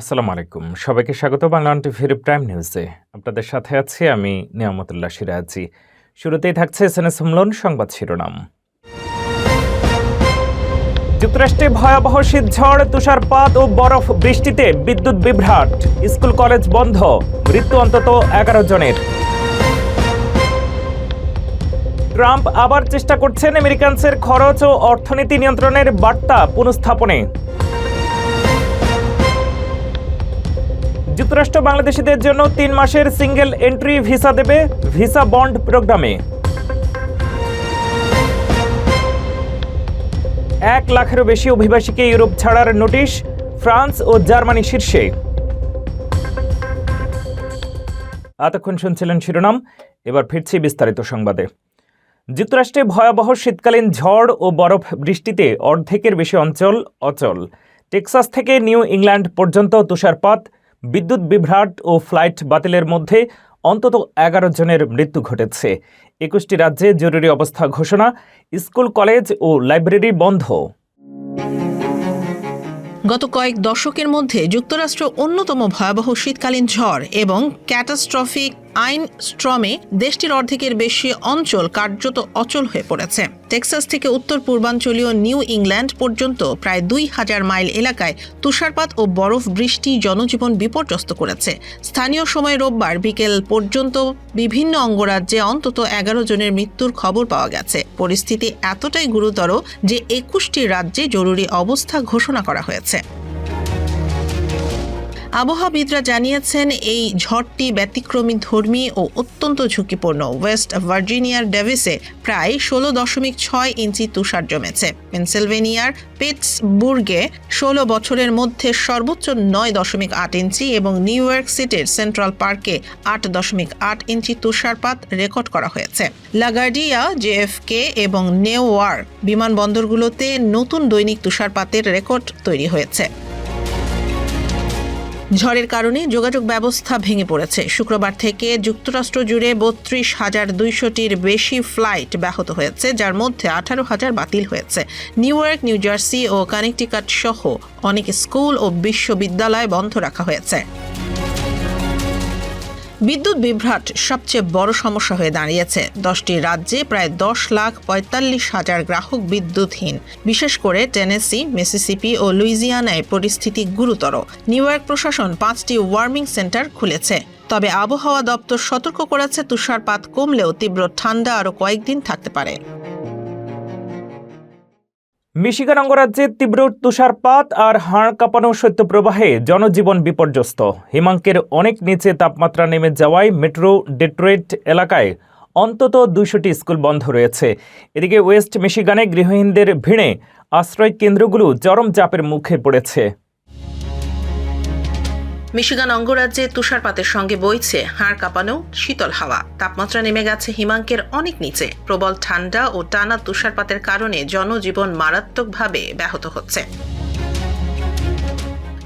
আসসালামু আলাইকুম। সবাইকে স্বাগত বাংলা টিভির প্রাইম নিউজে। আপনাদের সাথে আছি আমি নিয়ামতুল্লাহ সিরাজি। শুরুতেই থাকছে এসএনএস হোমলোন সংবাদ শিরোনাম। যুক্তরাষ্ট্রে ভয়াবহ শীতঝড়, তুষারপাত ও বরফ বৃষ্টিতে বিদ্যুৎ বিভ্রাট, স্কুল কলেজ বন্ধ, মৃত্যু অন্তত 11 জনের। ট্রাম্প আবার চেষ্টা করছেন আমেরিকানসের খরচ ও অর্থনীতি নিয়ন্ত্রণের বার্তা পুনঃস্থাপনে। যুক্তরাষ্ট্র বাংলাদেশিদের জন্য 3 মাসের সিঙ্গেল এন্ট্রি ভিসা দেবে ভিসা বন্ড প্রোগ্রামে। 1 লাখেরও বেশি অভিবাসীকে ইউরোপ ছাড়ার নোটিশ, ফ্রান্স ও জার্মানি শীর্ষে। এতক্ষণ শুনছিলেন শিরোনাম, এবার ফিরছি বিস্তারিত সংবাদে। যুক্তরাষ্ট্রে ভয়াবহ শীতকালীন ঝড় ও বরফ বৃষ্টিতে অর্ধেকের বেশি অঞ্চল অচল। টেক্সাস থেকে নিউ ইংল্যান্ড পর্যন্ত তুষারপাত, বিদ্যুৎ বিভ্রাট ও ফ্লাইট বাতিলের মধ্যে অন্তত 11 জনের মৃত্যু ঘটেছে। 21টি রাজ্যে জরুরি অবস্থা ঘোষণা, স্কুল কলেজ ও লাইব্রেরি বন্ধ। গত কয়েক দশকের মধ্যে যুক্তরাষ্ট্র অন্যতম ভয়াবহ শীতকালীন ঝড় এবং ক্যাটাস্ট্রফিক আইন স্ট্রমে দেশটির অর্ধেকের বেশি অঞ্চল কার্যত অচল হয়ে পড়েছে। টেক্সাস থেকে উত্তর পূর্বাঞ্চলীয় নিউ ইংল্যান্ড পর্যন্ত প্রায় 2000 মাইল এলাকায় তুষারপাত ও বরফ বৃষ্টি জনজীবন বিপর্যস্ত করেছে। স্থানীয় সময় রোববার বিকেল পর্যন্ত বিভিন্ন অঙ্গরাজ্যে অন্তত 11 জনের মৃত্যুর খবর পাওয়া গেছে। পরিস্থিতি এতটাই গুরুতর যে 21টি রাজ্যে জরুরি অবস্থা ঘোষণা করা হয়েছে। আবহাওয়াবিদরা জানিয়েছেন এই ঝড়টি ব্যতিক্রমী ধর্মী ও অত্যন্ত ঝুঁকিপূর্ণ। ওয়েস্ট ভার্জিনিয়ার ডেভিসে প্রায় 16.6 ইঞ্চি তুষার জমেছে। পেনসিলভেনিয়ার পিটসবুর্গে 16 বছরের মধ্যে সর্বোচ্চ 9.8 ইঞ্চি এবং নিউ ইয়র্ক সিটির সেন্ট্রাল পার্কে 8.8 ইঞ্চি তুষারপাত রেকর্ড করা হয়েছে। লাগার্ডিয়া, জেএফকে এবং নেওয়ার বিমানবন্দরগুলোতে নতুন দৈনিক তুষারপাতের রেকর্ড তৈরি হয়েছে। ঝড়ের কারণে যোগাযোগ ব্যবস্থা ভেঙে পড়েছে। শুক্রবার থেকে যুক্তরাষ্ট্র জুড়ে 32,200টির বেশি ফ্লাইট ব্যাহত হয়েছে, যার মধ্যে 18,000 বাতিল হয়েছে। নিউ ইয়র্ক, নিউ জার্সি ও কানেকটিকাট সহ অনেক স্কুল ও বিশ্ববিদ্যালয় বন্ধ রাখা হয়েছে। বিদ্যুৎ বিভ্রাট সবচেয়ে বড় সমস্যা হয়ে দাঁড়িয়েছে। 10টি রাজ্যে প্রায় 10,45,000 গ্রাহক বিদ্যুৎহীন। বিশেষ করে টেনেসি, মিসিসিপি ও লুইজিয়ানায় পরিস্থিতি গুরুতর। নিউ ইয়র্ক প্রশাসন 5টি ওয়ার্মিং সেন্টার খুলেছে। তবে আবহাওয়া দপ্তর সতর্ক করেছে, তুষারপাত কমলেও তীব্র ঠান্ডা আরও কয়েকদিন থাকতে পারে। মিশিগান অঙ্গরাজ্যে তীব্র তুষারপাত আর হাড় কাঁপানো শৈত্যপ্রবাহে জনজীবন বিপর্যস্ত। হিমাঙ্কের অনেক নিচে তাপমাত্রা নেমে যাওয়ায় মেট্রো ডেট্রয়েট এলাকায় অন্তত 200টি স্কুল বন্ধ রয়েছে। এদিকে ওয়েস্ট মিশিগানে গৃহহীনদের ভিড়ে আশ্রয় কেন্দ্রগুলো চরম চাপের মুখে পড়েছে। মিশিগান অঙ্গরাজ্যে তুষারপাতের সঙ্গে বইছে হাড় কাঁপানো শীতল হাওয়া। তাপমাত্রা নেমে গেছে হিমাঙ্কের অনেক নিচে। প্রবল ঠান্ডা ও টানা তুষারপাতের কারণে জনজীবন মারাত্মকভাবে ব্যাহত হচ্ছে।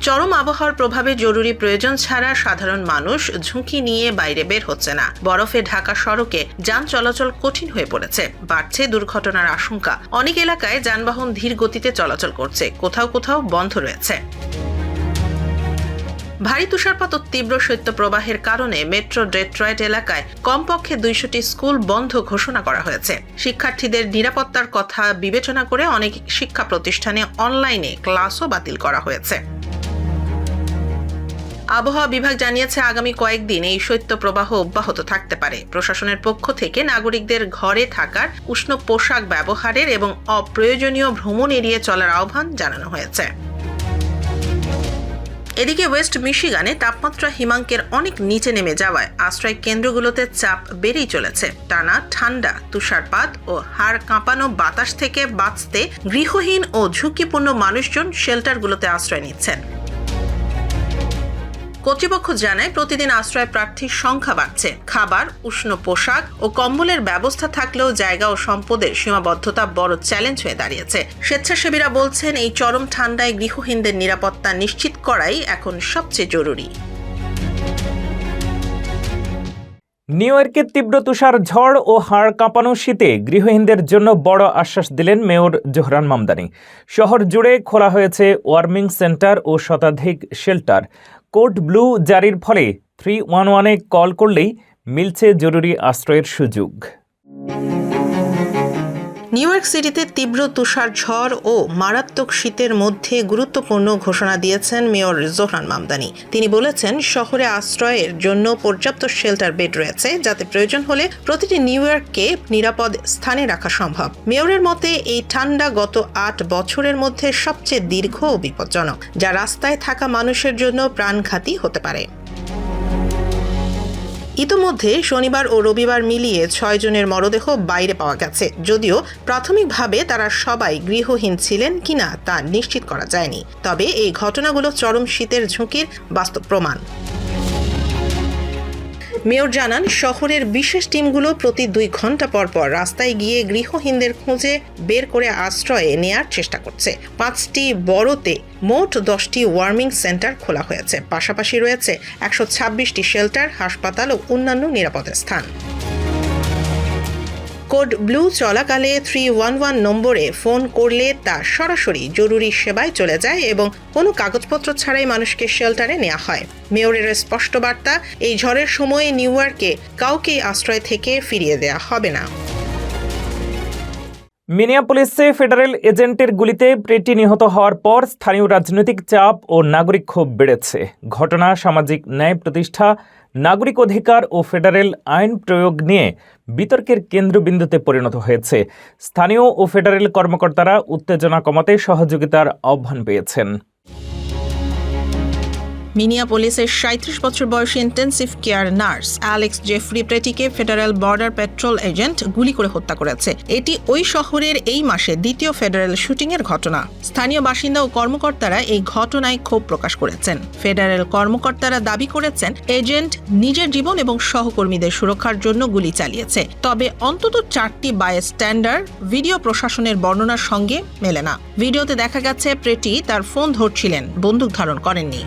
চরম আবহাওয়ার প্রভাবে জরুরি প্রয়োজন ছাড়া সাধারণ মানুষ ঝুঁকি নিয়ে বাইরে বের হচ্ছে না। বরফে ঢাকা সড়কে যান চলাচল কঠিন হয়ে পড়েছে। বাড়ছে দুর্ঘটনার আশঙ্কা। অনেক এলাকায় যানবাহন ধীর গতিতে চলাচল করছে, কোথাও কোথাও বন্ধ রয়েছে। ভারী তুষারপাত ও তীব্র শৈত্যপ্রবাহের কারণে মেট্রো ডেট্রয়েট এলাকায় কমপক্ষে 200টি স্কুল বন্ধ ঘোষণা করা হয়েছে। শিক্ষার্থীদের নিরাপত্তার কথা বিবেচনা করে অনেক শিক্ষা প্রতিষ্ঠানে অনলাইনে ক্লাসও বাতিল করা হয়েছে। আবহাওয়া বিভাগ জানিয়েছে, আগামী কয়েকদিন এই শৈত্যপ্রবাহ অব্যাহত থাকতে পারে। প্রশাসনের পক্ষ থেকে নাগরিকদের ঘরে থাকার, উষ্ণ পোশাক ব্যবহারের এবং অপ্রয়োজনীয় ভ্রমণ এড়িয়ে চলার আহ্বান জানানো হয়েছে। এদিকে ওয়েস্ট মিশিগানে তাপমাত্রা হিমাঙ্কের অনেক নিচে নেমে যাওয়ায় আশ্রয় কেন্দ্রগুলোতে চাপ বেড়েই চলেছে। টানা ঠান্ডা, তুষারপাত ও হাড় কাঁপানো বাতাস থেকে বাঁচতে গৃহহীন ও ঝুঁকিপূর্ণ মানুষজন শেল্টারগুলোতে আশ্রয় নিচ্ছেন। কর্তৃপক্ষ জানায়, প্রতিদিন আশ্রয় প্রার্থীর সংখ্যা বাড়ছে। খাবার, উষ্ণ পোশাক ও কম্বলের ব্যবস্থা থাকলেও জায়গা ও সম্পদের সীমাবদ্ধতা বড় চ্যালেঞ্জ হয়ে দাঁড়িয়েছে। স্বেচ্ছাসেবীরা বলছেন, এই চরম ঠান্ডায় গৃহহীনদের নিরাপত্তা নিশ্চিত করাই এখন সবচেয়ে জরুরি। নিউ ইয়র্কে তীব্র তুষার ঝড় ও হাড় কাঁপানো শীতে গৃহহীনদের জন্য বড় আশ্বাস দিলেন মেয়র জোহরান মামদানি। শহর জুড়ে খোলা হয়েছে ওয়ার্মিং সেন্টার ও শতাধিক শেল্টার। কোড ব্লু জারির ফলে 311-এ কল করলেই মিলছে জরুরি আশ্রয়ের সুযোগ। নিউ ইয়র্ক সিটিতে তীব্র তুষার ঝড় ও মারাত্মক শীতের মধ্যে গুরুত্বপূর্ণ ঘোষণা দিয়েছেন মেয়র জোহরান মামদানি। তিনি বলেছেন, শহরে আশ্রয়ের জন্য পর্যাপ্ত শেল্টার বেড রয়েছে, যাতে প্রয়োজন হলে প্রতিটি নিউ ইয়র্ককে নিরাপদ স্থানে রাখা সম্ভব। মেয়রের মতে, এই ঠান্ডা গত 8 বছরের মধ্যে সবচেয়ে দীর্ঘ ও বিপজ্জনক, যা রাস্তায় থাকা মানুষের জন্য প্রাণঘাতী হতে পারে। ইতোমধ্যে শনিবার ও রবিবার মিলিয়ে 6 জনের মরদেহ বাইরে পাওয়া গেছে, যদিও প্রাথমিকভাবে তারা সবাই গৃহহীন ছিলেন কিনা তা নিশ্চিত করা যায়নি। তবে এই ঘটনাগুলো চরম শীতের ঝুঁকির বাস্তব প্রমাণ। মেয়র জানান, শহরের বিশেষ টিমগুলো প্রতি 2 ঘন্টা পর পর রাস্তায় গিয়ে গৃহহীনদের খুঁজে বের করে আশ্রয়ে নেয়ার চেষ্টা করছে। 5টি বড়তে মোট 10টি ওয়ার্মিং সেন্টার খোলা হয়েছে। পাশাপাশি রয়েছে 126টি শেল্টার, হাসপাতাল ও অন্যান্য নিরাপদ স্থান। কোড ব্লু চলাকালে 311 নম্বরে ফোন করলে তা সরাসরি জরুরি সেবায় চলে যায় এবং কোনো কাগজপত্র ছাড়াই মানুষকে শেল্টারে নেওয়া হয়। মেয়রের স্পষ্ট বার্তা, এই ঝড়ের সময় নিউ ইয়র্কে কাউকেই আশ্রয় থেকে ফিরিয়ে দেওয়া হবে না। মিনিয়াপোলিসে ফেডারেল এজেন্টের গুলিতে প্রেটি নিহত হওয়ার পর স্থানীয় রাজনৈতিক চাপ ও নাগরিক ক্ষোভ বেড়েছে। ঘটনা সামাজিক ন্যায় প্রতিষ্ঠা, নাগরিক অধিকার ও ফেডারেল আইন প্রয়োগ নিয়ে বিতর্কের কেন্দ্রবিন্দুতে পরিণত হয়েছে। স্থানীয় ও ফেডারেল কর্মকর্তারা উত্তেজনা কমাতে সহযোগিতার আহ্বান পেয়েছেন। মিনিয়াপোলিসের 37 বছর বয়সী intensive care nurse Alex Jeffrey প্রেটিকে ফেডারেল বর্ডার পেট্রোল এজেন্ট গুলি করে হত্যা করেছে। এটি ওই শহরের এই মাসে দ্বিতীয় ফেডারেল শুটিংয়ের ঘটনা। স্থানীয় বাসিন্দা ও কর্মকর্তারা এই ঘটনায় ক্ষোভ প্রকাশ করেছেন। ফেডারেল কর্মকর্তারা দাবি করেছেন, এজেন্ট নিজের জীবন এবং সহকর্মীদের সুরক্ষার জন্য গুলি চালিয়েছে। তবে অন্তত 4টি বাইস্ট্যান্ডার ভিডিও প্রশাসনের বর্ণনার সঙ্গে মেলে না। ভিডিওতে দেখা গেছে প্রেটি তার ফোন ধরছিলেন, বন্দুক ধারণ করেননি।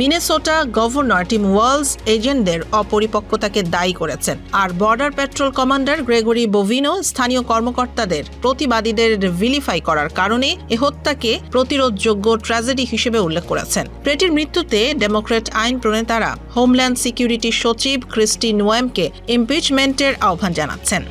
মিনেসোটা গভর্নর টিম ওয়ালস এজেন্টদের অপরিপক্কতাকে দায়ী করেছেন, আর বর্ডার পেট্রোল কমান্ডার গ্রেগরি বোভিনো স্থানীয় কর্মকর্তাদের প্রতিবাদীদের ভিলিফাই করার কারণে এ হত্যাকে প্রতিরোধযোগ্য ট্র্যাজেডি হিসেবে উল্লেখ করেছেন। প্রেটির মৃত্যুতে ডেমোক্র্যাট আইন প্রণেতারা হোমল্যান্ড সিকিউরিটি সচিব ক্রিস্টি নোয়েমকে ইমপিচমেন্টের আহ্বান জানাচ্ছেন।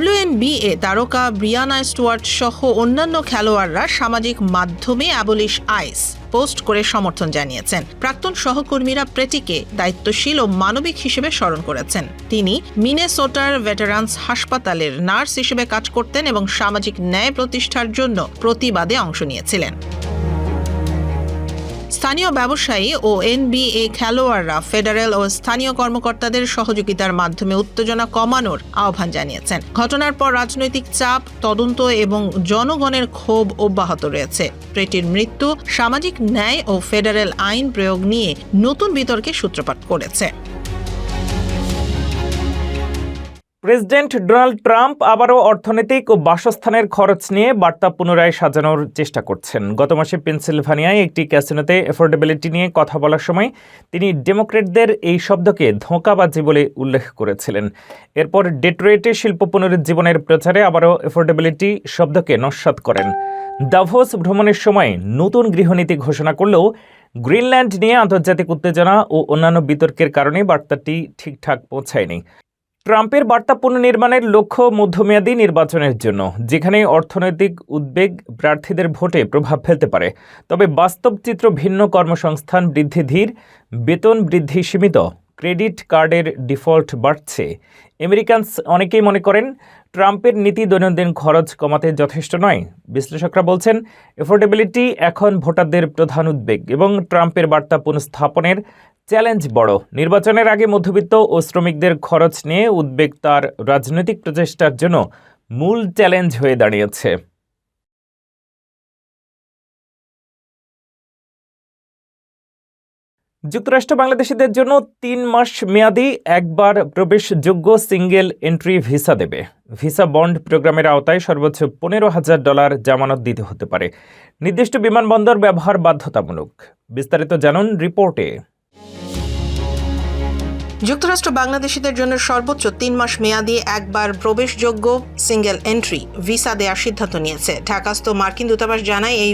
WNBA তারকা ব্রিয়ানা স্টুয়ার্ট সহ অন্যান্য খেলোয়াড়রা সামাজিক মাধ্যমে অ্যাবলিশ আইস পোস্ট করে সমর্থন জানিয়েছেন। প্রাক্তন সহকর্মীরা প্রেটিকে দায়িত্বশীল ও মানবিক হিসেবে স্মরণ করেছেন। তিনি মিনেসোটার ভেটারান্স হাসপাতালের নার্স হিসেবে কাজ করতেন এবং সামাজিক ন্যায় প্রতিষ্ঠার জন্য প্রতিবাদে অংশ নিয়েছিলেন। স্থানীয় ব্যবসায়ী ও NBA খেলোয়াড়রা ফেডারেল ও স্থানীয় কর্মকর্তাদের সহযোগিতার মাধ্যমে উত্তেজনা কমানোর আহ্বান জানিয়েছেন। ঘটনার পর রাজনৈতিক চাপ, তদন্ত এবং জনগণের ক্ষোভ অব্যাহত রয়েছে। প্রেটির মৃত্যু সামাজিক ন্যায় ও ফেডারেল আইন প্রয়োগ নিয়ে নতুন বিতর্কের সূত্রপাত করেছে। প্রেসিডেন্ট ডোনাল্ড ট্রাম্প আবারও অর্থনৈতিক ও বাসস্থানের খরচ নিয়ে বার্তা পুনরায় সাজানোর চেষ্টা করছেন। গত মাসে পেনসিলভানিয়ায় একটি ক্যাসিনোতে অ্যাফোর্ডেবিলিটি নিয়ে কথা বলার সময় তিনি ডেমোক্র্যাটদের এই শব্দকে ধোঁকাবাজি বলে উল্লেখ করেছিলেন। এরপর ডেট্রয়েটে শিল্প পুনরুজ্জীবনের প্রচারে আবারও অ্যাফোর্ডেবিলিটি শব্দকে নস্যাৎ করেন। দাভোস ভ্রমণের সময় নতুন গৃহনীতি ঘোষণা করলেও গ্রিনল্যান্ড নিয়ে আন্তর্জাতিক উত্তেজনা ও অন্যান্য বিতর্কের কারণে বার্তাটি ঠিকঠাক পৌঁছায়নি। ট্রাম্পের বার্তা পুনর্নির্মাণের লক্ষ্য মধ্যমেয়াদী নির্বাচনের জন্য, যেখানে অর্থনৈতিক উদ্বেগ প্রার্থীদের ভোটে প্রভাব ফেলতে পারে। তবে বাস্তব চিত্র ভিন্ন। কর্মসংস্থান বৃদ্ধি ধীর, বেতন বৃদ্ধি সীমিত, ক্রেডিট কার্ডের ডিফল্ট বাড়ছে। আমেরিকানস অনেকেই মনে করেন ট্রাম্পের নীতি দৈনন্দিন খরচ কমাতে যথেষ্ট নয়। বিশ্লেষকরা বলছেন, অ্যাফোর্ডেবিলিটি এখন ভোটারদের প্রধান উদ্বেগ এবং ট্রাম্পের বার্তা পুনঃস্থাপনের চ্যালেঞ্জ বড়। নির্বাচনের আগে মধ্যবিত্ত ও শ্রমিকদের খরচ নিয়ে উদ্বেগ তার রাজনৈতিক প্রচেষ্টার জন্য মূল চ্যালেঞ্জ হয়ে দাঁড়িয়েছে। যুক্তরাষ্ট্র বাংলাদেশিদের জন্য 3 মাস মেয়াদি একবার প্রবেশযোগ্য সিঙ্গেল এন্ট্রি ভিসা দেবে। ভিসা বন্ড প্রোগ্রামের আওতায় সর্বোচ্চ $15,000 জামানত দিতে হতে পারে। নির্দিষ্ট বিমানবন্দর ব্যবহার বাধ্যতামূলক। বিস্তারিত জানুন রিপোর্টে। যুক্তরাষ্ট্র বাংলাদেশিদের জন্য সর্বোচ্চ 3 মাস মেয়াদী একবার প্রবেশযোগ্য সিঙ্গেল এন্ট্রি ভিসা দেওয়ার সিদ্ধান্ত নিয়েছে। ঢাকাস্থ মার্কিন দূতাবাস জানায় এই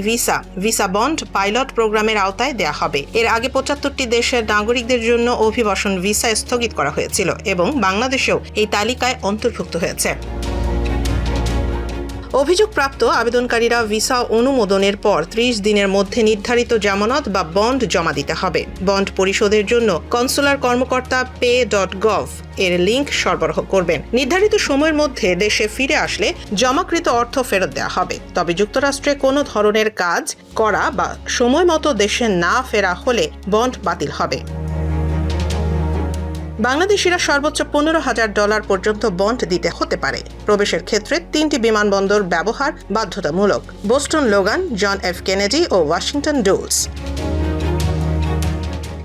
ভিসা বন্ড পাইলট প্রোগ্রামের আওতায় দেয়া হবে। এর আগে 75টি দেশের নাগরিকদের জন্য অভিবাসন ভিসা স্থগিত করা হয়েছিল এবং বাংলাদেশেও এই তালিকায় অন্তর্ভুক্ত হয়েছে। অভিযোগপ্রাপ্ত আবেদনকারীরা ভিসা অনুমোদনের পর 30 দিনের মধ্যে নির্ধারিত জামানত বা বন্ড জমা দিতে হবে। বন্ড পরিশোধের জন্য কনসুলার কর্মকর্তা pay.gov এর লিংক সরবরাহ করবেন। নির্ধারিত সময়ের মধ্যে দেশে ফিরে আসলে জমাকৃত অর্থ ফেরত দেওয়া হবে। তবে যুক্তরাষ্ট্রে কোনো ধরনের কাজ করা বা সময় মতো দেশে না ফেরা হলে বন্ড বাতিল হবে। বাংলাদেশিরা সর্বোচ্চ $15,000 পর্যন্ত বন্ড দিতে হতে পারে। প্রবেশের ক্ষেত্রে 3টি বিমানবন্দর ব্যবহার বাধ্যতামূলক: Boston Logan, John F Kennedy ও ওয়াশিংটন ডুলস।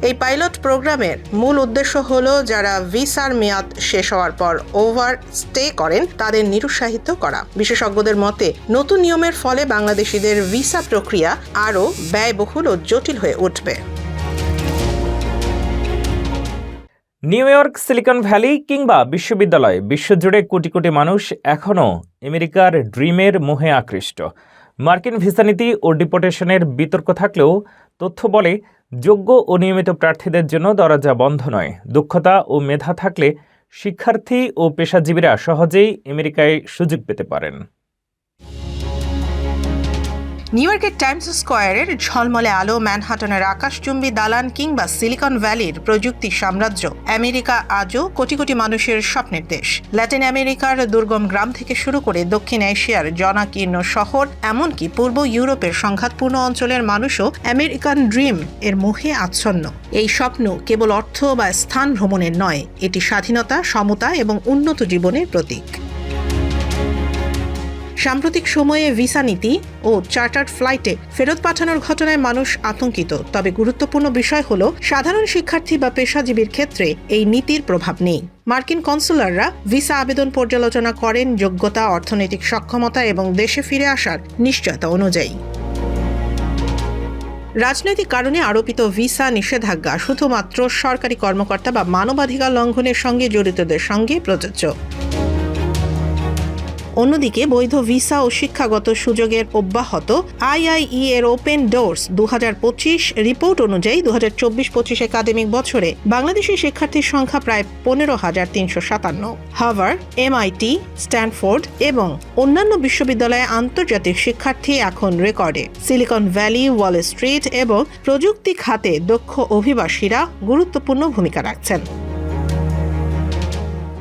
এই পাইলট প্রোগ্রামের মূল উদ্দেশ্য হল যারা ভিসার মেয়াদ শেষ হওয়ার পর ওভার স্টে করেন তাদের নিরুৎসাহিত করা। বিশেষজ্ঞদের মতে নতুন নিয়মের ফলে বাংলাদেশিদের ভিসা প্রক্রিয়া আরও ব্যয়বহুল ও জটিল হয়ে উঠবে। নিউ ইয়র্ক, সিলিকন ভ্যালি কিংবা বিশ্ববিদ্যালয়, বিশ্বজুড়ে কোটি কোটি মানুষ এখনও আমেরিকার ড্রিমের মোহে আকৃষ্ট। মার্কিন ভিসা নীতি ও ডিপোর্টেশনের বিতর্ক থাকলেও তথ্য বলে যোগ্য ও নিয়মিত প্রার্থীদের জন্য দরজা বন্ধ নয়। দক্ষতা ও মেধা থাকলে শিক্ষার্থী ও পেশাজীবীরা সহজেই আমেরিকায় সুযোগ পেতে পারেন। নিউ ইয়র্কের টাইমস স্কোয়ারের ঝলমলে আলো, ম্যানহাটনের আকাশচুম্বী দালান কিংবা সিলিকন ভ্যালির প্রযুক্তি সাম্রাজ্য, আমেরিকা আজও কোটি কোটি মানুষের স্বপ্নের দেশ। ল্যাটিন আমেরিকার দুর্গম গ্রাম থেকে শুরু করে দক্ষিণ এশিয়ার জনাকীর্ণ শহর, এমনকি পূর্ব ইউরোপের সংঘাতপূর্ণ অঞ্চলের মানুষও আমেরিকান ড্রিম এর মোহে আচ্ছন্ন। এই স্বপ্ন কেবল অর্থ বা স্থান ভ্রমণের নয়, এটি স্বাধীনতা, সমতা এবং উন্নত জীবনের প্রতীক। সাম্প্রতিক সময়ে ভিসা নীতি ও চার্টার্ড ফ্লাইটে ফেরত পাঠানোর ঘটনায় মানুষ আতঙ্কিত। তবে গুরুত্বপূর্ণ বিষয় হল সাধারণ শিক্ষার্থী বা পেশাজীবীর ক্ষেত্রে এই নীতির প্রভাব নেই। মার্কিন কনসুলাররা ভিসা আবেদন পর্যালোচনা করেন যোগ্যতা, অর্থনৈতিক সক্ষমতা এবং দেশে ফিরে আসার নিশ্চয়তা অনুযায়ী। রাজনৈতিক কারণে আরোপিত ভিসা নিষেধাজ্ঞা শুধুমাত্র সরকারি কর্মকর্তা বা মানবাধিকার লঙ্ঘনের সঙ্গে জড়িতদের সঙ্গে প্রযোজ্য। অন্যদিকে বৈধ ভিসা ও শিক্ষাগত সুযোগের অব্যাহত আইআইই এর ওপেন ডোরস 2025 রিপোর্ট অনুযায়ী 2024-25 একাডেমিক বছরে বাংলাদেশি শিক্ষার্থীর সংখ্যা প্রায় 15,357। হার্ভার্ড, এমআইটি, স্ট্যানফোর্ড এবং অন্যান্য বিশ্ববিদ্যালয়ে আন্তর্জাতিক শিক্ষার্থী এখন রেকর্ডে। সিলিকন ভ্যালি, ওয়াল স্ট্রিট এবং প্রযুক্তি খাতে দক্ষ অভিবাসীরা গুরুত্বপূর্ণ ভূমিকা রাখছেন।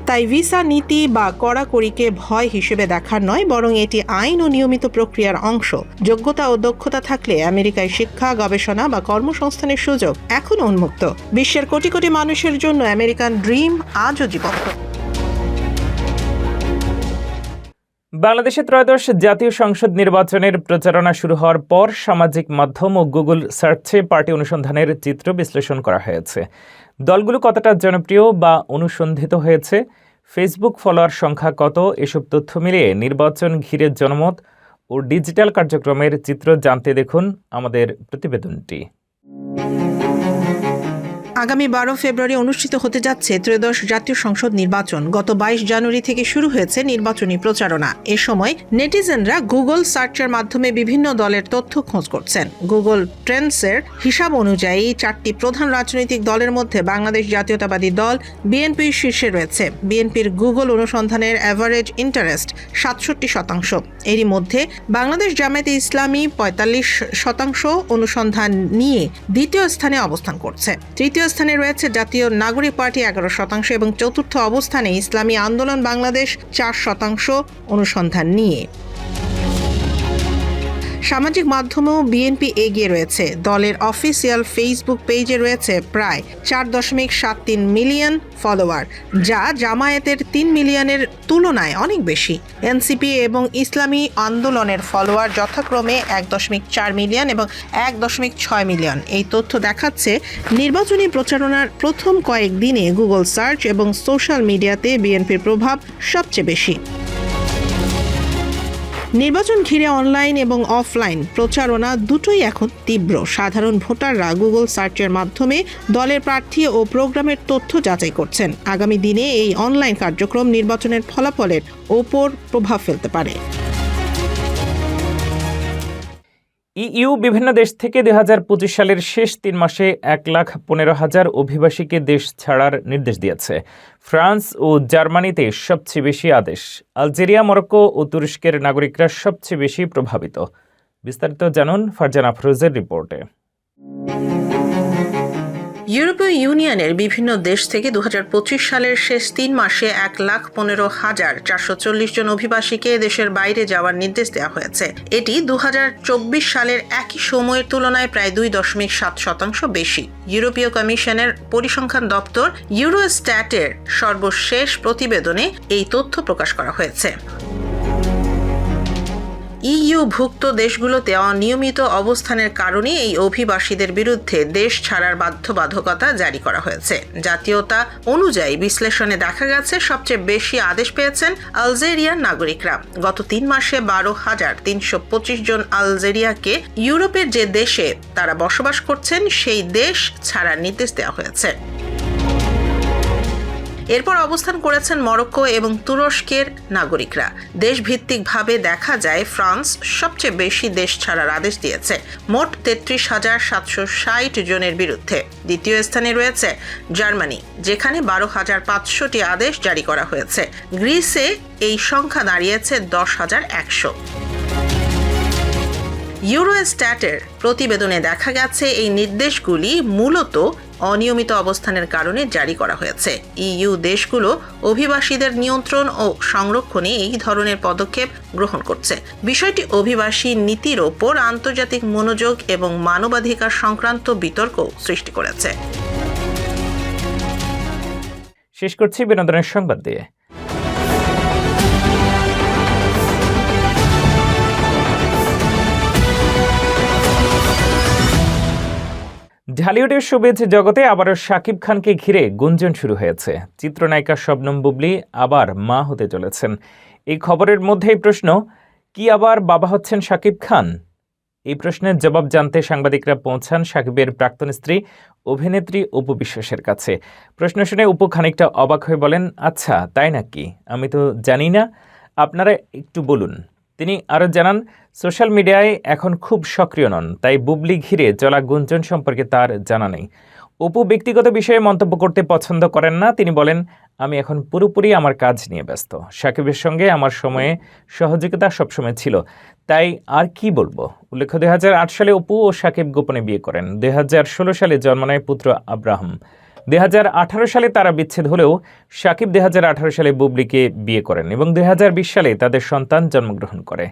তাই ভিসা নীতি বা কড়াকড়িকে ভয় হিসেবে দেখার নয়, বরং এটি আইন ও নিয়মিত প্রক্রিয়ার অংশ। যোগ্যতা ও দক্ষতা থাকলে আমেরিকায় শিক্ষা, গবেষণা বা কর্মসংস্থানের সুযোগ এখনও উন্মুক্ত। বিশ্বের কোটি কোটি মানুষের জন্য আমেরিকান ড্রিম আজও জীবন্ত। বাংলাদেশে ত্রয়োদশ জাতীয় সংসদ নির্বাচনের প্রচারণা শুরু হওয়ার পর সামাজিক মাধ্যম ও গুগল সার্চে পার্টি অনুসন্ধানের চিত্র বিশ্লেষণ করা হয়েছে। দলগুলো কতটা জনপ্রিয় বা অনুসন্ধিত হয়েছে, ফেসবুক ফলোয়ার সংখ্যা কত, এসব তথ্য মিলিয়ে নির্বাচন ঘিরে জনমত ও ডিজিটাল কার্যক্রমের চিত্র জানতে দেখুন আমাদের প্রতিবেদনটি। আগামী 12 ফেব্রুয়ারি অনুষ্ঠিত হতে যাচ্ছে ত্রয়োদশ জাতীয় সংসদ নির্বাচন। গত 22 জানুয়ারি থেকে শুরু হয়েছে নির্বাচনী প্রচারণা। এ সময় নেটিজেনরা গুগল সার্চের মাধ্যমে বিভিন্ন দলের তথ্য খোঁজ করছেন। গুগল ট্রেন্ডসের হিসাব অনুযায়ী 4টি প্রধান রাজনৈতিক দলের মধ্যে বাংলাদেশ জাতীয়তাবাদী দল বিএনপির শীর্ষে রয়েছে। বিএনপির গুগল অনুসন্ধানের অ্যাভারেজ ইন্টারেস্ট 67%। এরই মধ্যে বাংলাদেশ জামায়াতে ইসলামী 45% অনুসন্ধান নিয়ে দ্বিতীয় স্থানে অবস্থান করছে। তৃতীয় স্থানে রয়েছে জাতীয় নাগরিক পার্টি 11% এবং চতুর্থ অবস্থানে ইসলামী আন্দোলন বাংলাদেশ 4% অনুসন্ধান নিয়ে। সামাজিক মাধ্যমেও বিএনপি এগিয়ে রয়েছে। দলের অফিসিয়াল ফেসবুক পেজে রয়েছে প্রায় 4.73 মিলিয়ন ফলোয়ার, যা জামায়াতের 3 মিলিয়নের তুলনায় অনেক বেশি। এনসিপি এবং ইসলামী আন্দোলনের ফলোয়ার যথাক্রমে 1.4 মিলিয়ন এবং 1.6 মিলিয়ন। এই তথ্য দেখাচ্ছে নির্বাচনী প্রচারণার প্রথম কয়েকদিনে গুগল সার্চ এবং সোশ্যাল মিডিয়াতে বিএনপির প্রভাব সবচেয়ে বেশি। নির্বাচন ঘিরে অনলাইন এবং অফলাইন প্রচারণা দুটোই এখন তীব্র। সাধারণ ভোটাররা গুগল সার্চের মাধ্যমে দলের প্রার্থী ও প্রোগ্রামের তথ্য যাচাই করছেন। আগামী দিনে এই অনলাইন কার্যক্রম নির্বাচনের ফলাফলের ওপর প্রভাব ফেলতে পারে। ইইউ বিভিন্ন দেশ থেকে 2025 সালের শেষ 3 মাসে 1,15,000 অভিবাসীকে দেশ ছাড়ার নির্দেশ দিয়েছে। ফ্রান্স ও জার্মানিতে সবচেয়ে বেশি আদেশ। আলজেরিয়া, মরক্কো ও তুরস্কের নাগরিকরা সবচেয়ে বেশি প্রভাবিত। বিস্তারিত জানুন ফারজানা আফরোজের রিপোর্টে। ইউরোপীয় ইউনিয়নের বিভিন্ন দেশ থেকে 2025 সালের শেষ 3 মাসে 1,15,440 জন অভিবাসীকে দেশের বাইরে যাওয়ার নির্দেশ দেওয়া হয়েছে। এটি 2024 সালের একই সময়ের তুলনায় প্রায় 2.7% বেশি। ইউরোপীয় কমিশনের পরিসংখ্যান দপ্তর ইউরোস্ট্যাটের সর্বশেষ প্রতিবেদনে এই তথ্য প্রকাশ করা হয়েছে। ইইউভুক্ত দেশগুলোতে অনিয়মিত অবস্থানের কারণে এই অভিবাসীদের বিরুদ্ধে দেশ ছাড়ার বাধ্যবাধকতা জারি করা হয়েছে। জাতীয়তা অনুযায়ী বিশ্লেষণে দেখা গেছে সবচেয়ে বেশি আদেশ পেয়েছেন আলজেরিয়ার নাগরিকরা। গত 3 মাসে 12,325 জন আলজেরিয়াকে ইউরোপের যে দেশে তারা বসবাস করছেন সেই দেশ ছাড়ার নির্দেশ দেওয়া হয়েছে। এরপর অবস্থান করেছেন মরক্কো এবং তুরস্কের নাগরিকরা। দেশভিত্তিকভাবে দেখা যায় ফ্রান্স সবচেয়ে বেশি দেশ ছাড়ার আদেশ দিয়েছে, মোট 33,760 জনের বিরুদ্ধে। দ্বিতীয় স্থানে রয়েছে জার্মানি, যেখানে 12,500টি আদেশ জারি করা হয়েছে। গ্রিসে এই সংখ্যা দাঁড়িয়েছে 10,100। ইউরোস্ট্যাটের প্রতিবেদনে দেখা গেছে এই নির্দেশগুলি মূলত অনিয়মিত অবস্থানের কারণে জারি করা হয়েছে। ইইউ দেশগুলো অভিবাসীদের নিয়ন্ত্রণ ও সংরক্ষণে এই ধরনের পদক্ষেপ গ্রহণ করছে। বিষয়টি অভিবাসী নীতির ওপর আন্তর্জাতিক মনোযোগ এবং মানবাধিকার সংক্রান্ত বিতর্ক সৃষ্টি করেছে। শেষ করছি বিনোদনের সংবাদ দিয়ে। ঢালিউডের শোবিজ জগতে আবারও শাকিব খানকে ঘিরে গুঞ্জন শুরু হয়েছে। চিত্রনায়িকা শবনম বুবলি আবার মা হতে চলেছেন। এই খবরের মধ্যেই প্রশ্ন, কি আবার বাবা হচ্ছেন শাকিব খান? এই প্রশ্নের জবাব জানতে সাংবাদিকরা পৌঁছান শাকিবের প্রাক্তন স্ত্রী অভিনেত্রী অপু বিশ্বাসের কাছে। প্রশ্ন শুনে অপু খানিকটা অবাক হয়ে বলেন, আচ্ছা তাই নাকি, আমি তো জানি না, আপনারা একটু বলুন। তিনি আরও জানান, সোশ্যাল মিডিয়ায় এখন খুব সক্রিয় নন, তাই বুবলি ঘিরে চলা গুঞ্জন সম্পর্কে তার জানা নেই। অপু ব্যক্তিগত বিষয়ে মন্তব্য করতে পছন্দ করেন না। তিনি বলেন, আমি এখন পুরোপুরি আমার কাজ নিয়ে ব্যস্ত। শাকিবের সঙ্গে আমার সময়ে সহযোগিতা সবসময় ছিল, তাই আর কি বলবো। উল্লেখ্য, 2008 সালে অপু ও শাকিব গোপনে বিয়ে করেন। 2016 সালে জন্ম নেয় পুত্র আব্রাহাম। 2018 সালে তারা বিচ্ছেদ হলেও শাকিব 2018 সালে বুবলিকে বিয়ে করেন এবং 2020 সালে তাদের সন্তান জন্মগ্রহণ করে।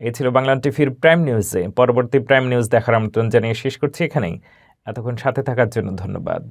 এই ছিল বাংলা টিভির প্রাইম নিউজে। পরবর্তী প্রাইম নিউজ দেখার আমন্ত্রণ জানিয়ে শেষ করছি এখানেই। এতক্ষণ সাথে থাকার জন্য ধন্যবাদ।